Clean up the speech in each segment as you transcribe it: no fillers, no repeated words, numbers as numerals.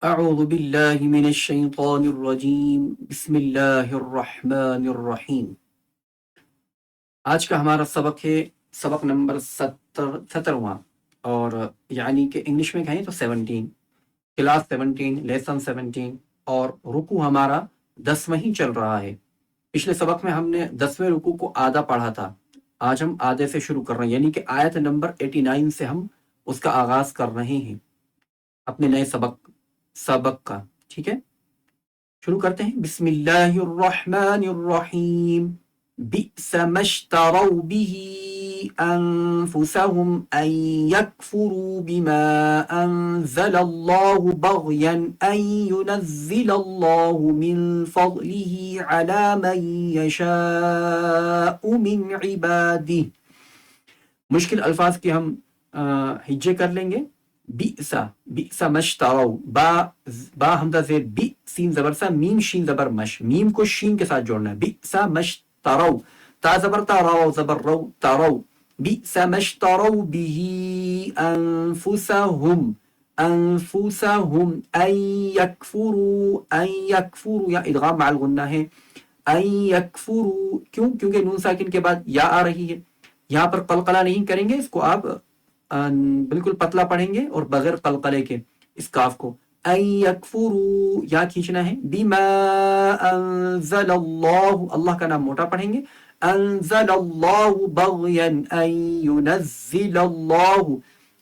اعوذ باللہ من الشیطان الرجیم بسم اللہ الرحمن الرحیم۔ آج کا ہمارا سبق ہے سبق نمبر 17واں، اور یعنی کہ انگلش میں کہیں تو 17، کلاس 17، لیسن 17، اور رکوع ہمارا 10واں ہی چل رہا ہے۔ پچھلے سبق میں ہم نے 10ویں رکوع کو آدھا پڑھا تھا، آج ہم آدھے سے شروع کر رہے ہیں، یعنی کہ آیت نمبر 89 سے ہم اس کا آغاز کر رہے ہیں اپنے نئے سبق کا۔ ٹھیک ہے، شروع کرتے ہیں۔ بسم اللہ الرحمن الرحیم۔ بئس ما اشتروا به انفسهم ان يكفروا بما انزل الله بغيا ان ينزل الله من فضله على من يشاء من عباده۔ مشکل الفاظ کے ہم ہجے کر لیں گے۔ بئس مشتروا، با حمزہ زیر، بی سین زبر سا، میم شین زبر مش، میم کو شین کے ساتھ جوڑنا ہے۔ بئس مشتروا، تا زبر تا، رو زبر رو، ترو، بئس مشتروا به انفسهم انفسهم ان یکفروا یا ادغام مع الغنہ ہے، ان یکفروا، کیونکہ نون ساکن کے بعد یا آ رہی ہے، یہاں پر قلقلہ نہیں کریں گے، اس کو آپ بالکل پتلا پڑھیں گے اور بغیر قلقلے کے اس کاف کو، ان یکفروا یا کھینچنا ہے، بما انزل اللہ، اللہ کا نام موٹا پڑھیں گے، انزل اللہ بغیا ان ینزل اللہ،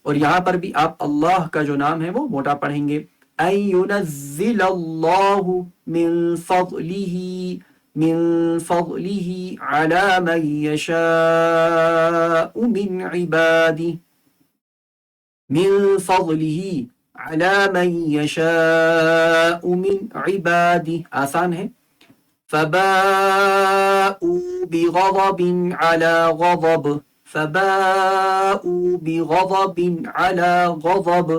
اور یہاں پر بھی آپ اللہ کا جو نام ہے وہ موٹا پڑھیں گے، ان ینزل اللہ من فضلہ علی من یشاء من عبادہ، من فضلہ علی من یشاء من عبادہ، آسان ہے۔ فباءوا بغضب علی غضب، فباءوا بغضب علی غضب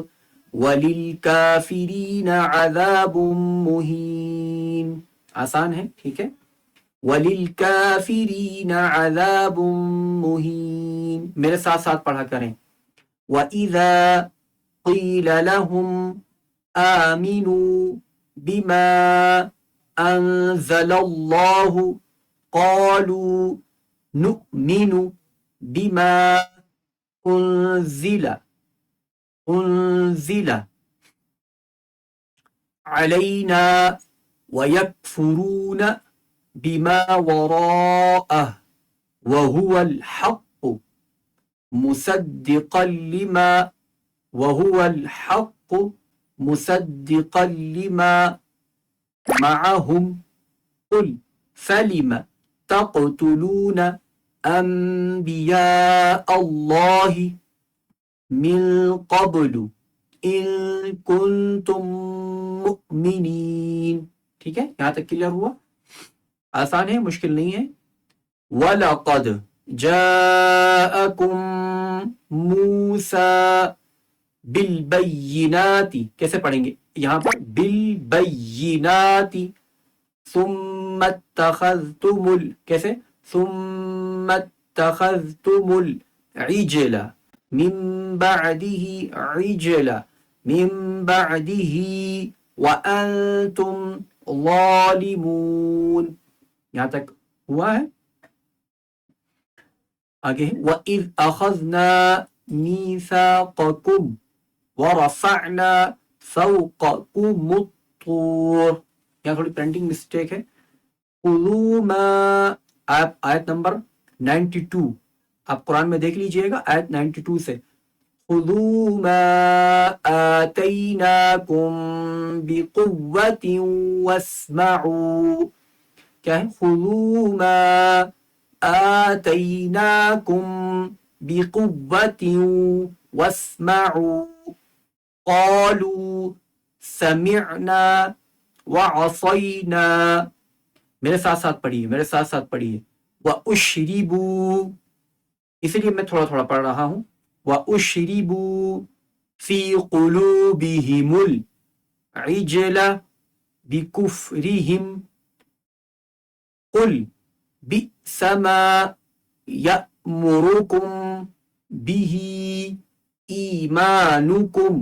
وللکافرین عذاب مہین، آسان ہے، ٹھیک ہے۔ وللکافرین عذاب مہین، میرے ساتھ ساتھ پڑھا کریں۔ وَإِذَا قِيلَ لَهُمْ آمِنُوا بِمَا أَنزَلَ اللَّهُ قَالُوا نُؤْمِنُ بِمَا أُنزِلَ عَلَيْنَا وَيَكْفُرُونَ بِمَا وَرَاءَهُ وَهُوَ الْحَقُّ مصدقا لما وهو الحق مصدقا لما معهم قل فلم تقتلون انبیاء اللہ من قبل ان کنتم مؤمنین۔ ٹھیک ہے، یہاں تک کلیئر ہوا؟ آسان ہے، مشکل نہیں ہے۔ وَلَقَدْ جاءکم موسیٰ بالبینات، کیسے پڑھیں گے یہاں پر؟ بالبینات ثم اتخذتم کیسے؟ ثم اتخذتم العجل من بعده عجلا من بعده وانتم ظالمون، یہاں تک ہوا ہے۔ آگے ہے وَإِذْ أَخَذْنَا مِيثَاقَكُمْ وَرَفَعْنَا فَوْقَكُمُ الطُّورَ، یہاں تھوڑی پرنٹنگ مسٹیک ہے۔ خُذُوا مَا، آیت نمبر 92، آپ قرآن میں دیکھ لیجئے گا آیت 92 سے۔ خُذُوا مَا آتَيْنَاكُمْ بِقُوَّةٍ وَاسْمَعُوا، کیا ہے؟ خُذُوا مَا آتَيْنَاكُمْ بِقُوَّةٍ وَاسْمَعُوا قَالُوا سَمِعْنَا وَعَصَيْنَا، میرے ساتھ ساتھ پڑھیے، میرے ساتھ ساتھ پڑھیے۔ وَأُشْرِبُوا، اس لیے میں تھوڑا تھوڑا پڑھ رہا ہوں۔ وَأُشْرِبُوا فِي قُلُوبِهِمُ الْعِجْلَ بِكُفْرِهِمْ قُلْ بِئْسَ مَا يَأْمُرُكُمْ بِهِ إِيمَانُكُمْ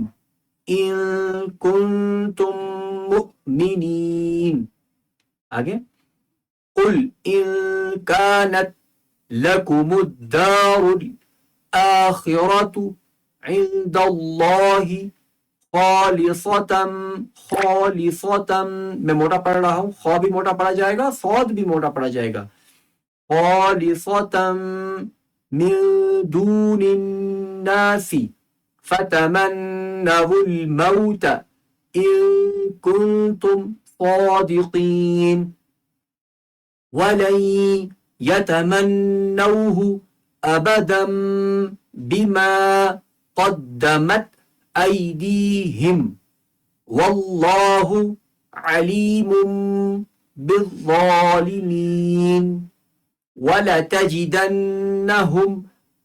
إن كنتم مؤمنين. آگے قل إن كانت لكم الدار الآخرة عند الله خالصتم میں موٹا پڑھ رہا ہوں، خا بھی موٹا پڑھا جائے گا، صاد بھی موٹا پڑھا جائے گا، خالصتم من دون الناس فتمنوا الموت إن كنتم صادقين ولن يتمنوه أبدا بما قدمت أيديهم والله عليم بالظالمين ولتجدنهم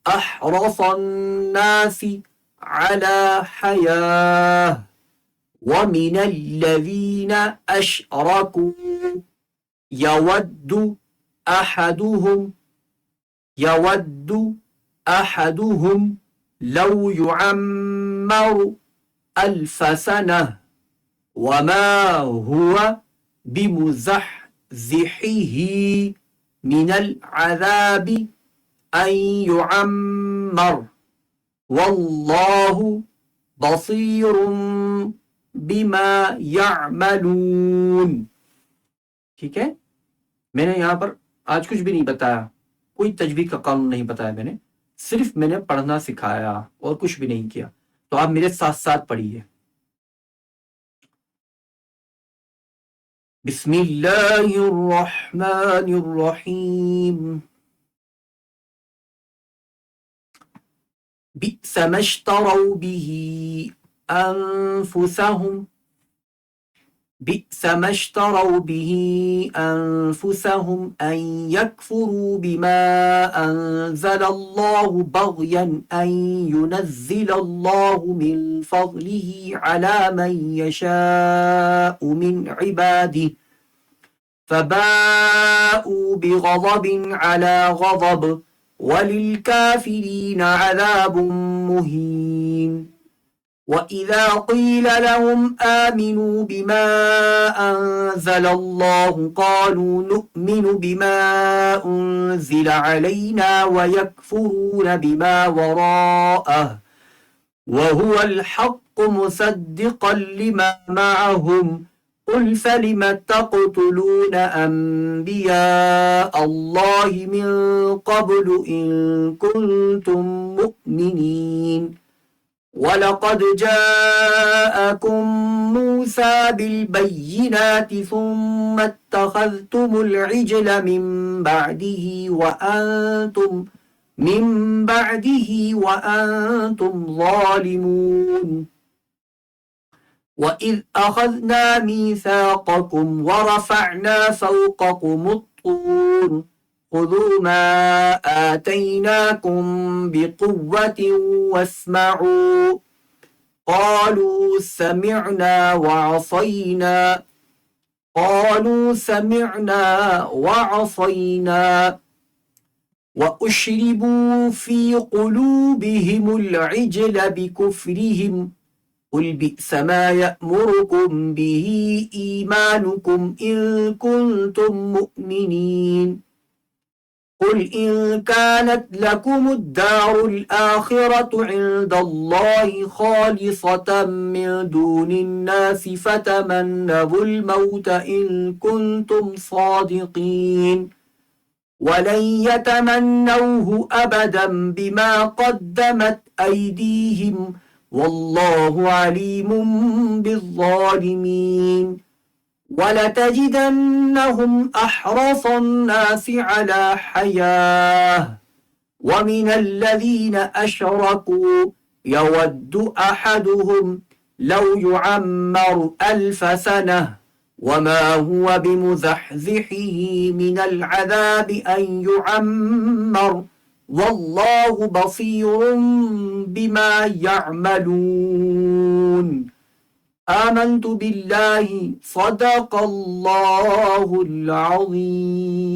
أحرص الناس على حياة ومن الذين أشركوا يود أحدهم لو يعمر 1000 سنة وما هو بمزحزحه من العذاب أن يعمر والله بصير بما يعملون. ٹھیک ہے، میں نے یہاں پر آج کچھ بھی نہیں بتایا، کوئی تجوید کا قانون نہیں بتایا، میں نے صرف پڑھنا سکھایا اور کچھ بھی نہیں کیا. تو آپ میرے ساتھ ساتھ پڑھیے. بسم اللہ الرحمن الرحیم. بئس ما اشتروا به أنفسهم أن يكفروا بما أنزل الله بغيا أن ينزل الله من فضله على من يشاء من عباده فباءوا بغضب على غضب وللكافرين عذاب مهين. وَإِذَا قِيلَ لَهُمْ آمِنُوا بِمَا أَنزَلَ اللَّهُ قَالُوا نُؤْمِنُ بِمَا أُنزِلَ عَلَيْنَا وَيَكْفُرُونَ بِمَا وَرَاءَهُ وَهُوَ الْحَقُّ مُصَدِّقًا لِمَا مَعَهُمْ قُلْ فَلِمَ تَقْتُلُونَ أَنبِيَاءَ اللَّهِ مِن قَبْلُ إِن كُنتُم مُّؤْمِنِينَ. وَلَقَدْ جَاءَكُم مُّوسَىٰ بِالْبَيِّنَاتِ ثُمَّ اتَّخَذْتُمُ الْعِجْلَ مِن بَعْدِهِ وَأَنتُمْ ظَالِمُونَ. وَإِذْ أَخَذْنَا مِيثَاقَكُمْ وَرَفَعْنَا فَوْقَكُمُ الطُّورَ خُذُوا مَا آتَيْنَاكُمْ بِقُوَّةٍ وَاسْمَعُوا قَالُوا سَمِعْنَا وَعَصَيْنَا وَأُشْرِبُوا فِي قُلُوبِهِمُ الْعِجْلَ بِكُفْرِهِمْ قُلْ بِئْسَ مَا يَأْمُرُكُمْ بِهِ إِيمَانُكُمْ إِن كُنتُم مُّؤْمِنِينَ. قُلْ إِن كَانَتْ لَكُمُ الدَّارُ الْآخِرَةُ عِندَ اللَّهِ خَالِصَةً مِّن دُونِ النَّاسِ فَتَمَنَّوُا الْمَوْتَ إِن كُنتُمْ صَادِقِينَ وَلَن يَتَمَنَّوْهُ أَبَدًا بِمَا قَدَّمَتْ أَيْدِيهِمْ وَاللَّهُ عَلِيمٌ بِالظَّالِمِينَ. وَلَتَجِدَنَّهُمْ أَحْرَصَ النَّاسِ عَلَى حَيَاةٍ وَمِنَ الَّذِينَ أَشْرَكُوا يَوَدُّ أَحَدُهُمْ لَوْ يُعَمَّرُ 1000 سَنَةٍ وَمَا هُوَ بِمُزَحْزِحِهِ مِنَ الْعَذَابِ أَن يُعَمَّرَ وَاللَّهُ بَصِيرٌ بِمَا يَعْمَلُونَ. آمنت بالله صدق الله العظيم.